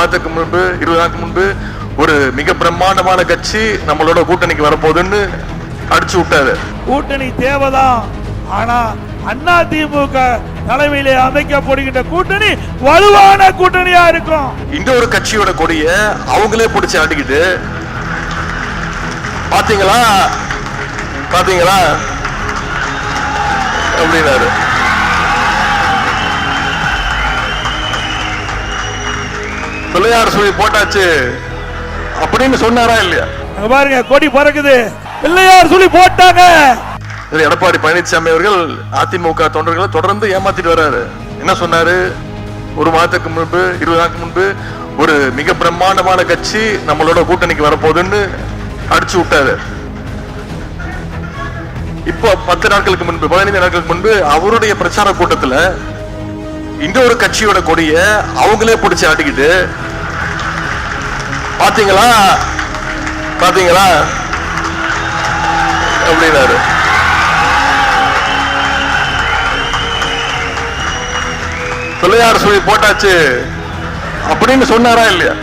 மாதத்துக்கு முன்பு 20 நாளுக்கு முன்பு ஒரு மிக பிரம்மாண்டமான கட்சி நம்மளோட கூட்டணிக்கு வரப்போகுதுன்னு அடிச்சு விட்டாரு. கூட்டணி தேவைதான், ஆனா அதிமுக தலைமையிலே அமைக்கப்படுகின்ற கூட்டணி வலுவான கூட்டணியா இருக்கும். இன்னொரு கட்சியோட கொடிய அவங்களே பிடிச்சு ஆட்டிக்கிட்டு பாத்தீங்களா பாத்தீங்களா அப்படின்னாரு. பிள்ளையார் சொல்லி போட்டாச்சு அப்படின்னு சொன்னாரா இல்லையா? பாருங்க, கொடி பறக்குது, பிள்ளையார் சொல்லி போட்டாங்க. எடப்பாடி பழனிசாமி அவர்கள் அதிமுக தொண்டர்களை தொடர்ந்து ஏமாத்திட்டு வர்றாரு. என்ன சொன்னாரு? ஒரு மாதத்துக்கு முன்பு 20 நாளுக்கு முன்பு ஒரு மிக பிரம்மாண்டமான கட்சி நம்மளோட கூட்டணிக்கு வரப்போகுதுன்னு அடிச்சு விட்டாரு. இப்போ 10 நாட்களுக்கு முன்பு 15 நாட்களுக்கு முன்பு அவருடைய பிரச்சார கூட்டத்துல இன்னொரு கட்சியோட கொடிய அவங்களே பிடிச்சு ஆட்டிக்கிட்டு பாத்தீங்களா பாத்தீங்களா அப்படின்னாரு. பிள்ளையார் சொல்லி போட்டாச்சு அப்படின்னு சொன்னாரா இல்லையா?